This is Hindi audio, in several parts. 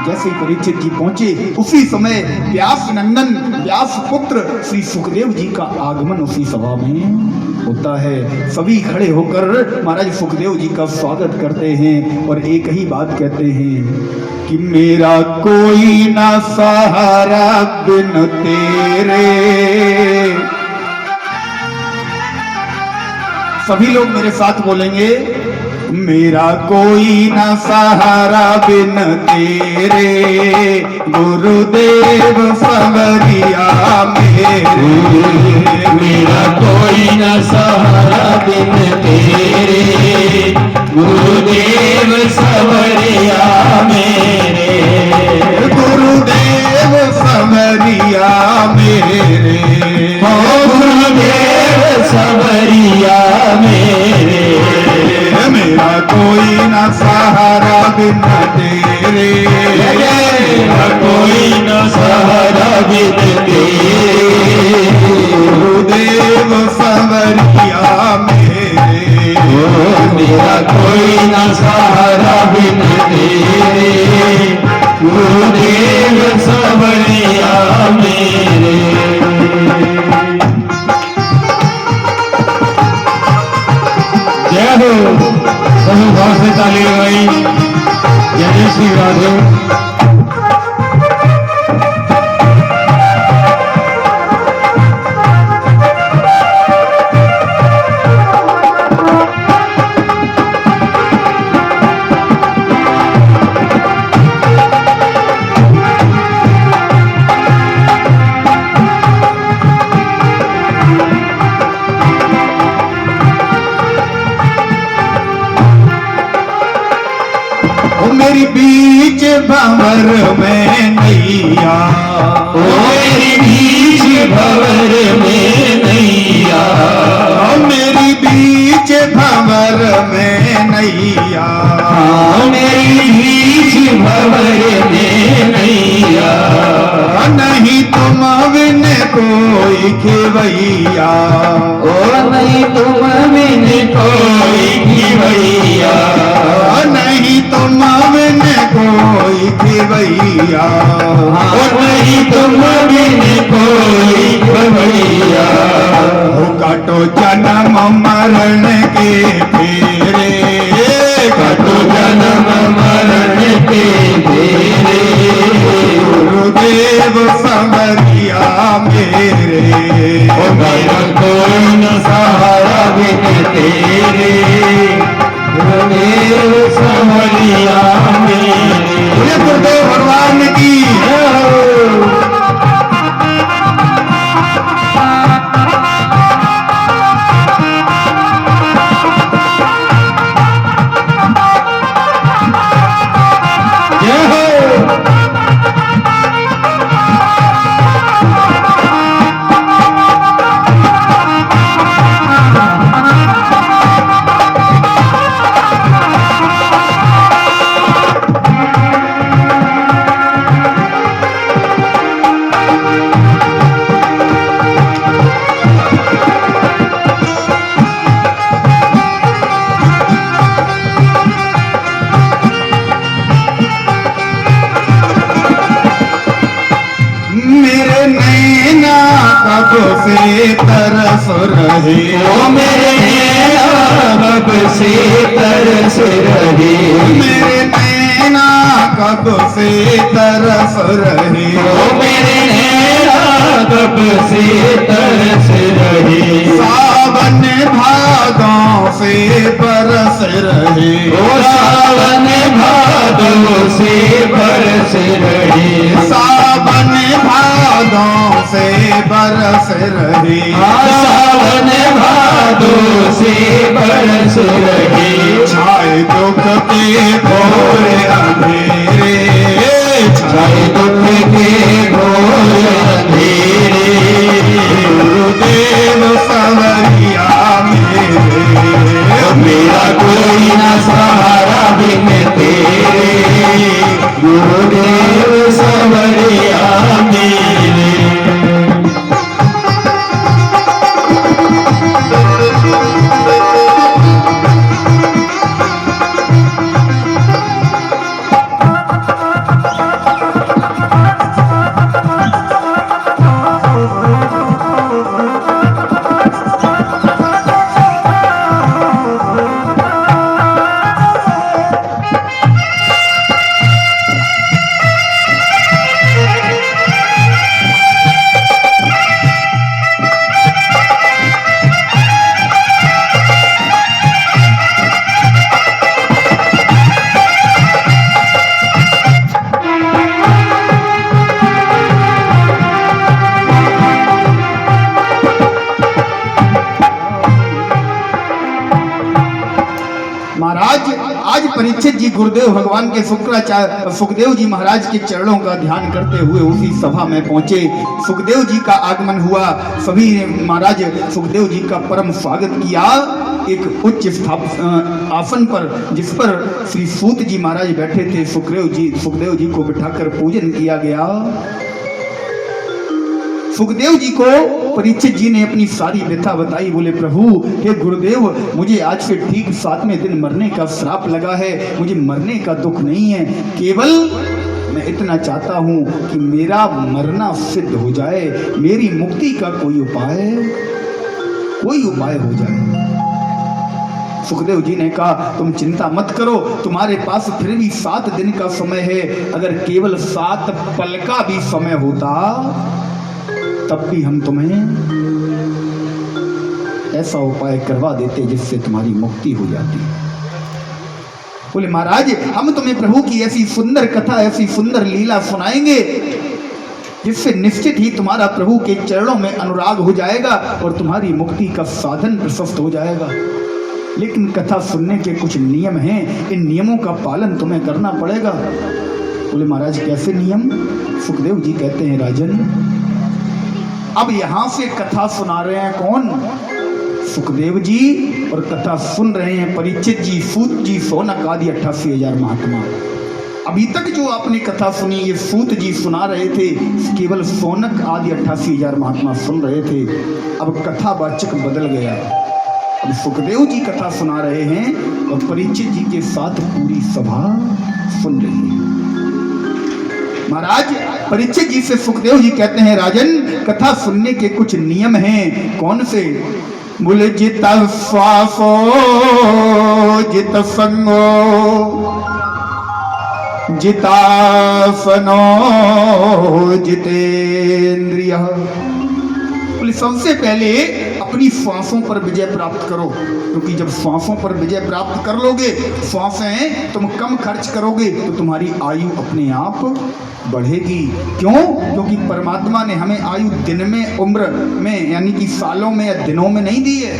जैसे ही परीक्षित जी पहुंचे उसी समय व्यास नंदन व्यास पुत्र श्री सुखदेव जी का आगमन उसी सभा में होता है। सभी खड़े होकर महाराज सुखदेव जी का स्वागत करते हैं और एक ही बात कहते हैं कि मेरा कोई ना सहारा बिन तेरे। सभी लोग मेरे साथ बोलेंगे, मेरा कोई ना सहारा बिन तेरे, गुरुदेव सवरिया मेरे। मेरा कोई ना सहारा बिन तेरे, गुरुदेव सवरिया मेरे। गुरुदेव सवरिया मेरे, गुरुदेव सवरिया मेरे। मेरा कोई ना सहारा बिन तेरे, मेरा कोई ना सहारा बिन तेरे, गुरुदेव सवरिया मेरे। मेरा कोई ना सहारा बिन तेरे, गुरुदेव सवरिया मेरे। जय हो, सभी भाव से ताली लगाई। जय श्री राधे। मेरी बीच भंवर में नैया, मेरी बीच भंवर में नैया, मेरी बीच भंवर में नैया, मेरी बीच भंवर में नैया। नहीं तुम बिन कोई खेवैया, नहीं तुम बिन कोई खेवैया, नहीं तुम बिन कोई खेवैया, नहीं तुम बिन कोई खेवैया। काटो जन्म मरण के फेरे, काटो जन्म मरण के फेरे, गुरुदेव सवरिया मेरे। मेरा कोई न सहारा बिन तेरे, गुरुदेव सवरिया मेरे। गुरुदेव भगवान की से तरस रहे, ओ मेरे नैना कब से तरस रहे, मेरे नैना कब से तरस रहे, ओ मेरे नैना कब से तरस रहे। सावन भादों से बरस रहे, ओ सावन भादों से बरस रहे, सावन भादों से बरस रहे, सावन भादों से बरस रहे। छाए दुख के घोर अंधेरे, छाए दुख के घोर अंधेरे, गुरुदेव सवरिया मेरे। मेरा कोई न सहारा बिन तेरे, गुरुदेव सवरिया मेरे। परीक्षित जी गुरुदेव भगवान के सुखदेव जी महाराज के चरणों का ध्यान करते हुए उसी सभा में पहुंचे। सुखदेव जी का आगमन हुआ। सभी ने महाराज सुखदेव जी का परम स्वागत किया। एक उच्च आसन पर, जिस पर श्री सूत जी महाराज बैठे थे, सुखदेव जी को बिठाकर पूजन किया गया। सुखदेव जी को परीक्षित जी ने अपनी सारी व्यथा बताई। बोले, प्रभु हे गुरुदेव, मुझे आज से ठीक 7वें दिन मरने का श्राप लगा है। मुझे मरने का दुख नहीं है, केवल मैं इतना चाहता हूं कि मेरा मरना सिद्ध हो जाए, मेरी मुक्ति का कोई उपाय हो जाए। सुखदेव जी ने कहा, तुम चिंता मत करो, तुम्हारे पास फिर भी 7 दिन का समय है। अगर केवल 7 पल का भी समय होता तब भी हम तुम्हें ऐसा उपाय करवा देते जिससे तुम्हारी मुक्ति हो जाती। बोले, महाराज, हम तुम्हें प्रभु की ऐसी सुंदर कथा, ऐसी सुंदर लीला सुनाएंगे जिससे निश्चित ही तुम्हारा प्रभु के चरणों में अनुराग हो जाएगा और तुम्हारी मुक्ति का साधन प्रशस्त हो जाएगा। लेकिन कथा सुनने के कुछ नियम हैं, इन नियमों का पालन तुम्हें करना पड़ेगा। बोले, महाराज, कैसे नियम? सुखदेव जी कहते हैं, राजन, अब यहां से कथा सुना रहे हैं कौन? सुखदेव जी, और कथा सुन रहे हैं परीक्षित जी, सूत जी, सौनक आदि 88,000 महात्मा। अभी तक जो आपने कथा सुनी, ये सूत जी सुना रहे थे, केवल सौनक आदि 88,000 महात्मा सुन रहे थे। अब कथावाचक बदल गया। अब सुखदेव जी कथा सुना रहे हैं और परीक्षित जी के साथ पूरी सभा सुन रही है। महाराज, परीक्षित जी से सुखदेव जी कहते हैं, राजन, कथा सुनने के कुछ नियम हैं। कौन से? बोले, जित श्वासो जित संगो जितासनो जितेंद्रिय। बोले, सबसे पहले अपनी श्वासों पर विजय प्राप्त करो, क्योंकि जब श्वासों पर विजय प्राप्त कर लोगे, श्वासें तुम कम खर्च करोगे तो तुम्हारी आयु अपने आप बढ़ेगी। क्यों? क्योंकि परमात्मा ने हमें आयु दिन में, उम्र में, यानी कि सालों में या दिनों में नहीं दी है।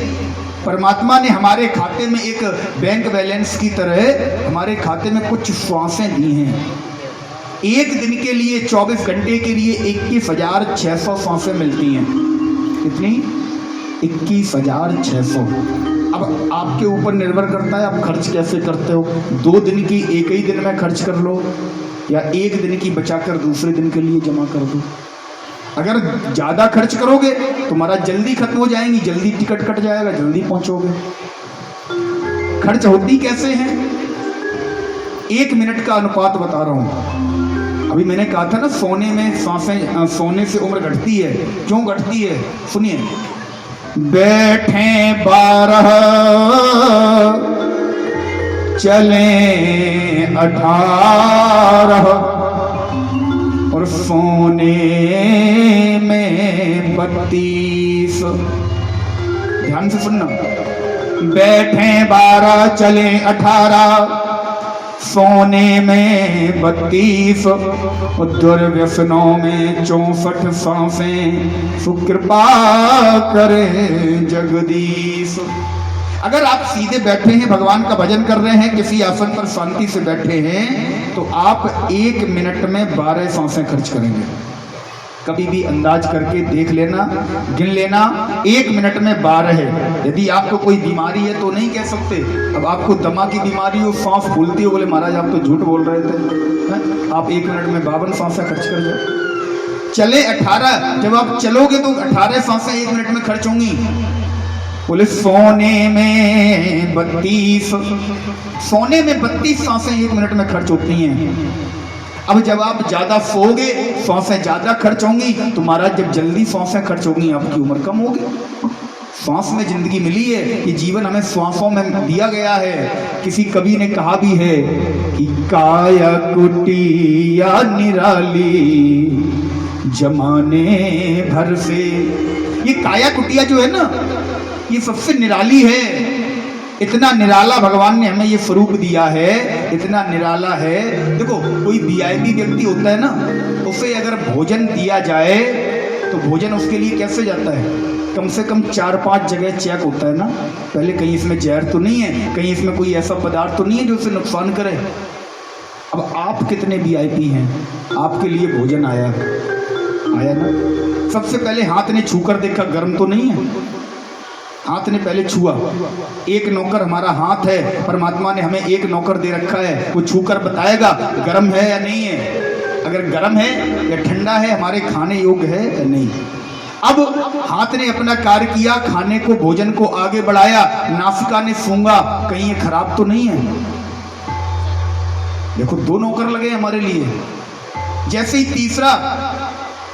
परमात्मा ने हमारे खाते में एक बैंक बैलेंस की तरह हमारे खाते में कुछ श्वासें दी हैं। एक दिन के लिए, 24 घंटे के लिए 21,600 श्वासें मिलती हैं। कितनी? 21,600। अब आपके ऊपर निर्भर करता है आप खर्च कैसे करते हो। 2 दिन की एक ही दिन में खर्च कर लो, या 1 दिन की बचाकर दूसरे दिन के लिए जमा कर दो। अगर ज़्यादा खर्च करोगे तो तुम्हारा जल्दी खत्म हो जाएंगी, जल्दी टिकट कट जाएगा, जल्दी पहुंचोगे। खर्च होती कैसे हैं? 1 मिनट का अनुपात बता रहा हूं। अभी मैंने कहा था ना, सोने में सांसें, सोने से उम्र घटती है। क्यों घटती है? सुनिए। बैठे 12, चले 18, और सोने में 32। ध्यान से सुनना। बैठे 12, चले 18, सोने में 32, दुर्व्यसनों में 64 सांसें, सुकृपा करे जगदीश। अगर आप सीधे बैठे हैं, भगवान का भजन कर रहे हैं, किसी आसन पर शांति से बैठे हैं, तो आप 1 मिनट में 12 सांसें खर्च करेंगे। कभी भी अंदाज करके देख लेना, गिन लेना, 1 मिनट में 12 है। यदि आपको कोई बीमारी है तो नहीं कह सकते। अब आपको दमा की बीमारी हो, सांस फूलती हो, बोले महाराज आप तो झूठ बोल रहे थे। आप 1 मिनट में 52 सांसें खर्च कर जाओ। चले 18, जब आप चलोगे तो 18 सांसें 1 मिनट में खर्च होंगी। बोले सोने में 32, सोने में 32 सांसें 1 मिनट में खर्च होती हैं। अब जब आप ज्यादा सोओगे, सांसें ज्यादा खर्च होंगी। तो महाराज जब जल्दी सांसें खर्च होंगी, आपकी उम्र कम होगी। सांस में जिंदगी मिली है, ये जीवन हमें श्वासों में दिया गया है। किसी कवि ने कहा भी है कि काया कुटिया निराली जमाने भर से। ये काया कुटिया जो है ना, ये सबसे निराली है। इतना निराला भगवान ने हमें ये स्वरूप दिया है, इतना निराला है। देखो कोई वीआईपी व्यक्ति होता है ना, उसे अगर भोजन दिया जाए तो भोजन उसके लिए कैसे जाता है? कम से कम 4-5 जगह चेक होता है ना, पहले कहीं इसमें जहर तो नहीं है, कहीं इसमें कोई ऐसा पदार्थ तो नहीं है जो उसे नुकसान करे। अब आप कितने वीआईपी हैं, आपके लिए भोजन आया ना, सबसे पहले हाथ ने छूकर देखा गर्म तो नहीं है, हाथ ने पहले छुआ। एक नौकर हमारा हाथ है, परमात्मा ने हमें एक नौकर दे रखा है, वो छूकर बताएगा गर्म है या नहीं है, अगर गर्म है या ठंडा है, हमारे खाने योग्य है या नहीं। अब हाथ ने अपना कार्य किया, खाने को भोजन को आगे बढ़ाया, नासिका ने सूंघा कहीं ये खराब तो नहीं है। देखो 2 नौकर लगे हमारे लिए। जैसे ही तीसरा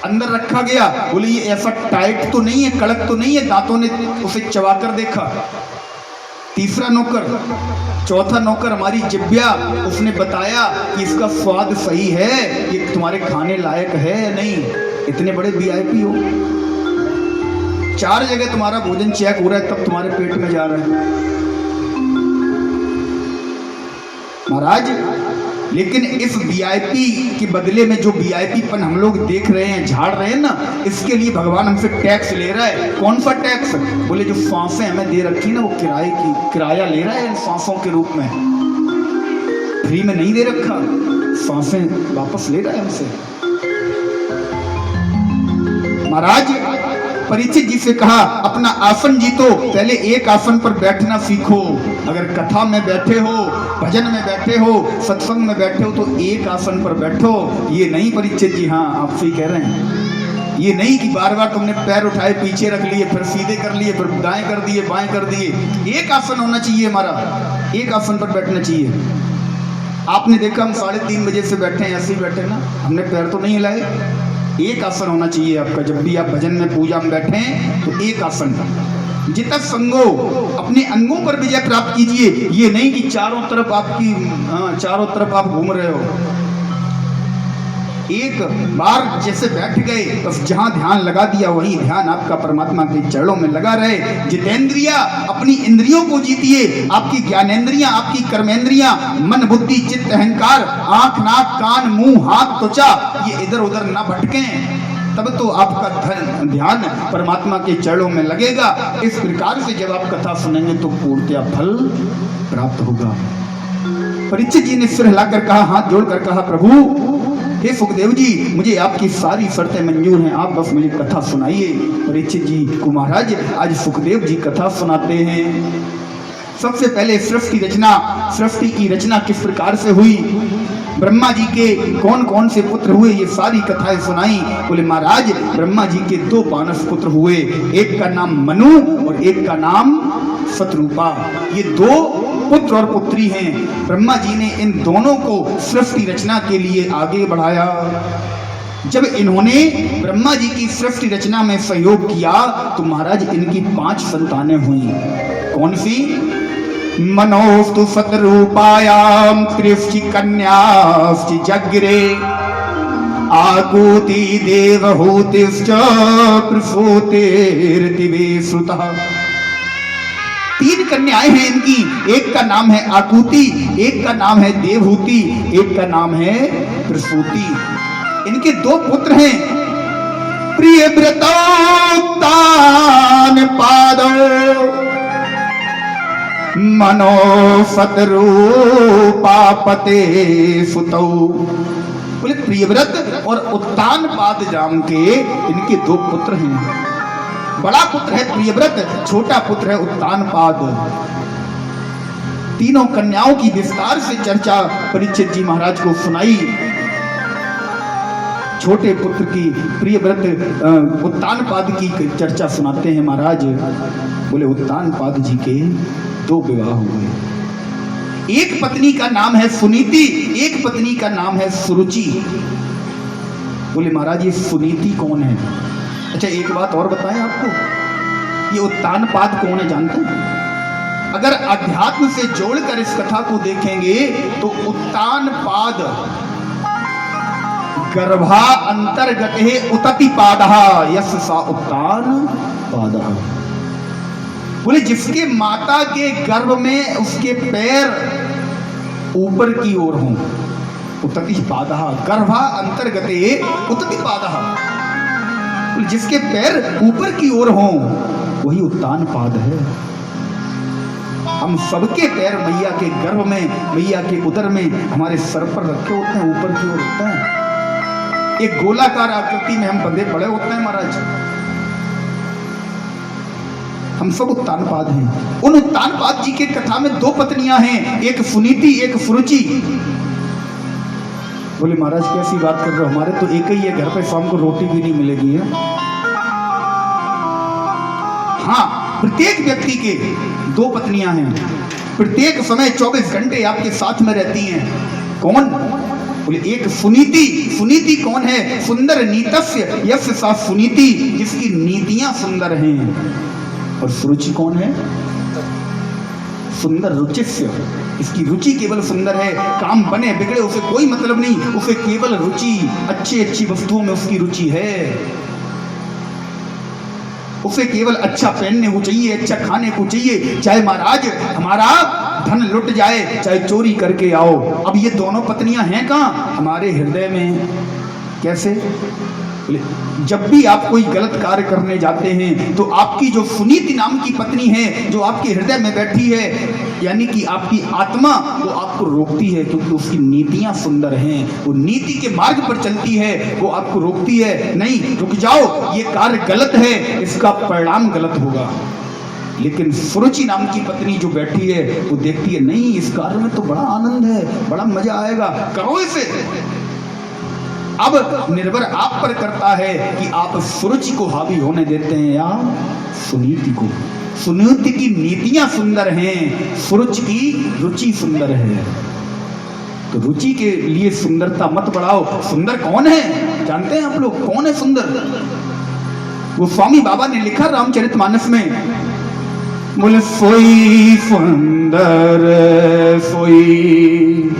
अंदर रखा गया, बोले ये ऐसा टाइट तो नहीं है, कड़क तो नहीं है, दांतों ने उसे चबाकर देखा। तीसरा नौकर, चौथा नौकर हमारी जिब्या, उसने बताया कि इसका स्वाद सही है, ये तुम्हारे खाने लायक है या नहीं। इतने बड़े वीआईपी हो, 4 जगह तुम्हारा भोजन चेक हो रहा है, तब तुम्हारे पेट में जा रहा है महाराज। लेकिन इस वीआईपी के बदले में जो वीआईपीपन हम लोग देख रहे हैं, झाड़ रहे हैं ना, इसके लिए भगवान हमसे टैक्स ले रहा है। कौन सा टैक्स? बोले जो सांसें हमें दे रखी ना, वो किराया ले रहा है इन सांसों के रूप में। फ्री में नहीं दे रखा, सांसें वापस ले रहा है हमसे। महाराज परीक्षित जी से कहा अपना आसन जीतो, पहले एक आसन पर बैठना सीखो। अगर कथा में बैठे हो, भजन में बैठे हो, सत्संग में बैठे हो, तो एक आसन पर बैठो। ये नहीं परीक्षित जी, हाँ आप सही कह रहे हैं, ये नहीं कि बार बार तुमने पैर उठाए पीछे रख लिए, फिर सीधे कर लिए, फिर दाएं कर दिए, बाएं कर दिए। एक आसन होना चाहिए हमारा, एक आसन पर बैठना चाहिए। आपने देखा हम 3:30 बजे से बैठे हैं, ऐसे ही बैठे ना, हमने पैर तो नहीं हिलाए। एक आसन होना चाहिए आपका, जब भी आप भजन में पूजा में बैठे हैं तो एक आसन। जितना संगो, अपने अंगों पर विजय प्राप्त कीजिए। ये नहीं कि चारों तरफ आप घूम रहे हो। एक बार जैसे बैठ गए, बस जहां ध्यान लगा दिया वहीं ध्यान आपका परमात्मा के चरणों में लगा रहे। जितेंद्रिया, अपनी इंद्रियों को जीतिए। आपकी ज्ञानेंद्रियां, आपकी कर्मेंद्रियां, मन बुद्धि चित्त अहंकार, आंख नाक कान मुंह हाथ त्वचा, ये इधर उधर ना भटकें, तब तो आपका ध्यान परमात्मा के चरणों में लगेगा। इस प्रकार से जब आप कथा सुनेंगे तो पूर्णतया फल प्राप्त होगा। परीक्षित जी ने सिर हिलाकर कहा, हाथ जोड़कर कहा, प्रभु हे सुखदेव जी, मुझे आपकी सारी शर्तें मंजूर हैं, आप बस मुझे कथा सुनाइए। परीक्षित जी को महाराज आज सुखदेव जी कथा सुनाते हैं। सबसे पहले सृष्टि की रचना किस प्रकार से हुई, ब्रह्मा जी के कौन कौन से पुत्र हुए, ये सारी कथाएं सुनाई। बोले महाराज ब्रह्मा जी के 2 मानस पुत्र हुए, एक का नाम मनु और एक का नाम शतरूपा। ये 2 पुत्र और पुत्री हैं। ब्रह्मा जी ने इन दोनों को सृष्टि रचना के लिए आगे बढ़ाया। जब इन्होंने ब्रह्मा जी की सृष्टि रचना में सहयोग किया तो महाराज इनकी 5 संतानें हुई। कौन सी? मनोस्तु शतरूपायाम त्रिश्चि कन्याश्चि जग्रे आकूति देवहूतिश्च प्रसूतिर्दिवे श्रुतः। 3 कन्याएं हैं इनकी, एक का नाम है आकुति, एक का नाम है देवहूति, एक का नाम है प्रसूति। इनके 2 पुत्र हैं, प्रियव्रतोत्तान पादो मनो शतरूपापते सुतौ। बोले प्रियव्रत और उत्तान पाद नाम के इनके 2 पुत्र हैं। बड़ा पुत्र है प्रियव्रत, छोटा पुत्र है उत्तानपाद। तीनों कन्याओं की विस्तार से चर्चा परीक्षित जी महाराज को सुनाई। छोटे पुत्र की प्रियव्रत उत्तानपाद की चर्चा सुनाते हैं महाराज। बोले उत्तानपाद जी के 2 विवाह हुए। एक पत्नी का नाम है सुनीति, एक पत्नी का नाम है सुरुचि। बोले महाराज ये सुनीति कौन है? अच्छा एक बात और बताएं आपको, ये उत्तानपाद कौन है जानते हैं? अगर अध्यात्म से जोड़कर इस कथा को देखेंगे तो उत्तानपाद गर्भा अंतर्गत है उततिपादः यस्य सा उत्तानपादः। बोले जिसके माता के गर्भ में उसके पैर ऊपर की ओर हों, उततिपादः गर्भा अंतर्गत उततिपादः। जिसके पैर ऊपर की ओर हों वही उत्तान पाद है। हम सबके पैर मैया के गर्भ में, मैया के उदर में हमारे सर पर रखे होते हैं, ऊपर की ओर होते हैं। एक गोलाकार आकृति में हम बंधे पड़े होते हैं महाराज। हम सब उत्तानपाद हैं। उन उत्तानपाद जी के कथा में दो पत्नियां हैं, एक सुनीति एक सुरुचि। बोले महाराज कैसी बात कर रहे हो, हमारे तो एक ही है, घर पे शाम को रोटी भी नहीं मिलेगी है। हाँ, प्रत्येक व्यक्ति के दो पत्नियां हैं, प्रत्येक समय 24 घंटे आपके साथ में रहती हैं। कौन? बोले एक सुनीति। सुनीति कौन है? सुंदर नीतस्य यस्य सा सुनीति, जिसकी नीतियां सुंदर हैं। और सुरुचि कौन है? सुंदर रुचिस्य, इसकी रुचि केवल सुंदर है। काम बने बिगड़े उसे कोई मतलब नहीं, उसे केवल रुचि, अच्छी अच्छी वस्तुओं में उसकी रुचि है। उसे केवल अच्छा पहनने को चाहिए, अच्छा खाने को चाहिए, चाहे महाराज हमारा धन लुट जाए, चाहे चोरी करके आओ। अब ये दोनों पत्नियां हैं कहाँ? हमारे हृदय में। कैसे? जब भी आप कोई गलत कार्य करने जाते हैं तो आपकी जो सुनीति नाम की पत्नी है, जो आपके हृदय में बैठी है, यानी कि आपकी आत्मा, वो आपको रोकती है, क्योंकि उसकी नीतियां सुंदर हैं। वो नीति के मार्ग पर चलती है, वो आपको रोकती है, नहीं रुक जाओ, ये कार्य गलत है, इसका परिणाम गलत होगा। लेकिन सुरुचि नाम की पत्नी जो बैठी है, वो देखती है नहीं, इस कार्य में तो बड़ा आनंद है, बड़ा मजा आएगा, करो इसे। अब निर्भर आप पर करता है कि आप सुरुचि को हावी होने देते हैं या सुनीति को। सुनीति की नीतियां सुंदर हैं, सुरुचि की रुचि सुंदर है। तो रुचि के लिए सुंदरता मत बढ़ाओ। सुंदर कौन है जानते हैं आप लोग? कौन है सुंदर? वो स्वामी बाबा ने लिखा रामचरितमानस में, बोले सोई सुंदर सोई।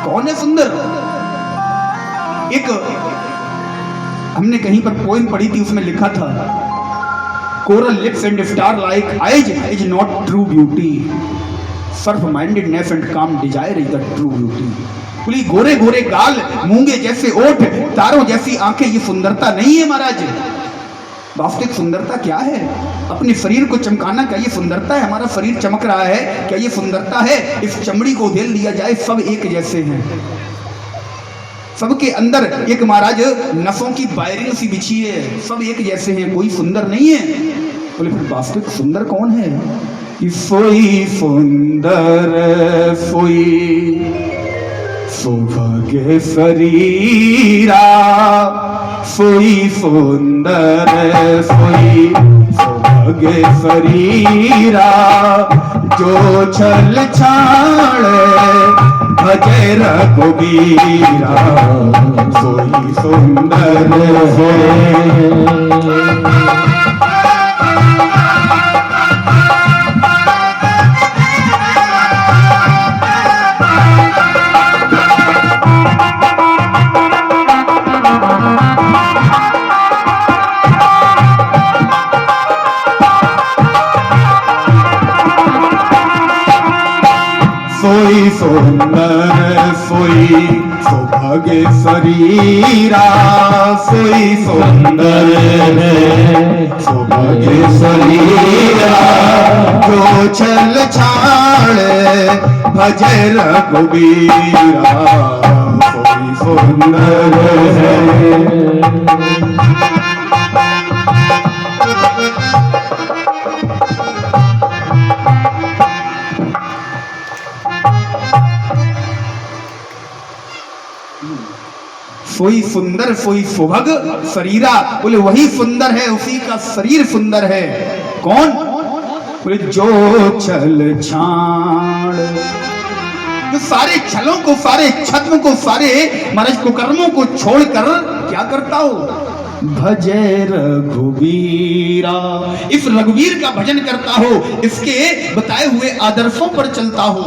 कौन है सुंदर? एक हमने कहीं पर पोएम पढ़ी थी, उसमें लिखा था, coral lips and star like eyes is not true beauty, surf mindedness and calm desire is the true beauty. बोली गोरे गोरे गाल, मूंगे जैसे ओठ, तारों जैसी आंखें, ये सुंदरता नहीं है महाराज। वास्तविक सुंदरता क्या है? अपने शरीर को चमकाना, क्या ये सुंदरता है? हमारा शरीर चमक रहा है, क्या ये सुंदरता है? इस चमड़ी को उधेल लिया जाए, सब एक जैसे हैं, सबके अंदर एक महाराज नसों की वायरिंग सी बिछी है, सब एक जैसे हैं, कोई सुंदर नहीं है। बोले फिर वास्तविक सुंदर कौन है? कि सोई सुंदर सोई सौभाग्य शरीरा, सोई सुंदर सोई सौभाग्य शरीरा, जो छल छाड़ भजे रघुबीरा, सोई सुंदर सोई सुंदर सोई सौभाग्य शरीरा, सोई सुंदर सौभाग्य शरीरा, जो छल छाड़ भजे रघुबीरा, सोई सुंदर सोई सुंदर सोई सुभग शरीरा। बोले वही सुंदर है, उसी का शरीर सुंदर है। कौन? बोले जो छल छाड़, जो सारे छलों को, सारे छद्म को, सारे महाराज कुकर्मों को छोड़कर क्या करता हो? भजे रघुबीरा, इस रघुवीर का भजन करता हो, इसके बताए हुए आदर्शों पर चलता हो।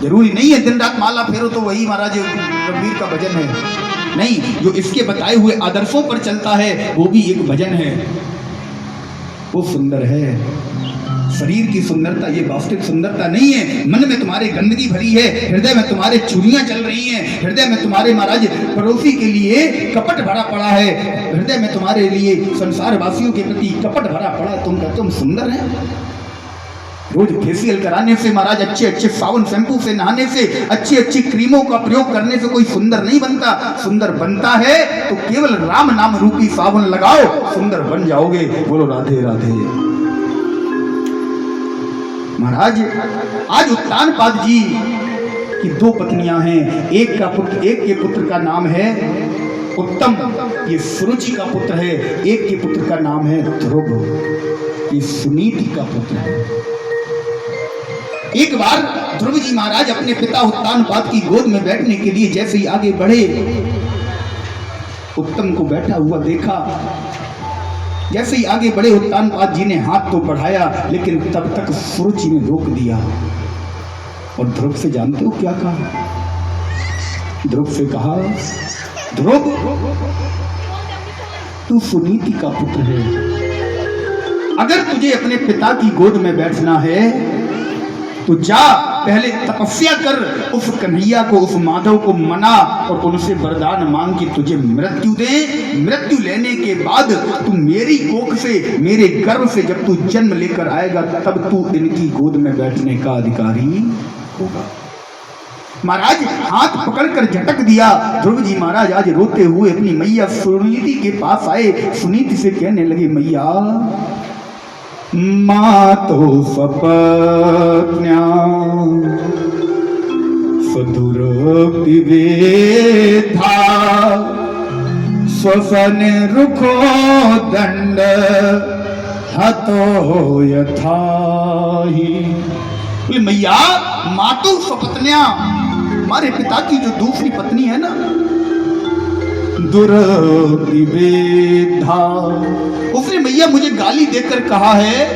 जरूरी नहीं है दिन रात माला फेरो तो वही महाराज रघुवीर का भजन है, नहीं, जो इसके बताए हुए आदर्शों पर चलता है वो भी एक भजन है, वो सुंदर है। शरीर की सुंदरता ये वास्तविक सुंदरता नहीं है। मन में तुम्हारे गंदगी भरी है, हृदय में तुम्हारे चुरियां चल रही हैं, हृदय में तुम्हारे महाराज पड़ोसी के लिए कपट भरा पड़ा है, हृदय में तुम्हारे लिए संसार वासियों के प्रति कपट भरा पड़ा है। तुम कहते हो हम सुंदर हैं? रोज फेशियल कराने से महाराज, अच्छे अच्छे साबुन शैम्पू से नहाने से, अच्छी अच्छी क्रीमों का प्रयोग करने से कोई सुंदर नहीं बनता। सुंदर बनता है तो केवल राम नाम रूपी साबुन लगाओ, सुंदर बन जाओगे। बोलो राधे राधे। महाराज आज उत्तानपाद जी की 2 पत्नियां हैं। एक के पुत्र का नाम है उत्तम, ये सुरुचि का पुत्र है। एक के पुत्र का नाम है ध्रुव, ये सुनीति का पुत्र है। एक बार ध्रुव जी महाराज अपने पिता उत्तानपाद की गोद में बैठने के लिए जैसे ही आगे बढ़े, उत्तम को बैठा हुआ देखा। जैसे ही आगे बढ़े उत्तानपाद जी ने हाथ तो बढ़ाया, लेकिन तब तक सुरुचि ने रोक दिया। और ध्रुव से जानते हो क्या कहा? ध्रुव से कहा, ध्रुव तू सुनीति का पुत्र है, अगर तुझे अपने पिता की गोद में बैठना है तो जा पहले तपस्या कर, उस कन्हैया को, उस माधव को मना और उनसे वरदान मांग कि तुझे मृत्यु दे। मृत्यु लेने के बाद तू मेरी कोख से, मेरे गर्भ से जब तू जन्म लेकर आएगा तब तू इनकी गोद में बैठने का अधिकारी होगा। महाराज हाथ पकड़कर झटक दिया। ध्रुव जी महाराज आज रोते हुए अपनी मैया सुनीति के पास आए। सुनीति से कहने लगे, मैया मातो सपत्न्या सदुर विवेधा स्वसन रुखो दंड हतो यथाहि। बोले मैया मातो सपत्न्या, हमारे पिता की जो दूसरी पत्नी है ना, दुर्विवेधा, उसने मैया मुझे गाली देकर कहा है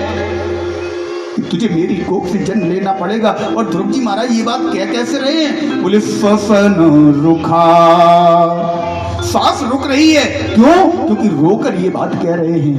कि तुझे मेरी कोख से जन्म लेना पड़ेगा। और ध्रुव जी महाराज ये बात कह कैसे रहे हैं? बोले स्वसन रुखा, सांस रुक रही है। क्यों? क्योंकि रोकर ये बात कह रहे हैं।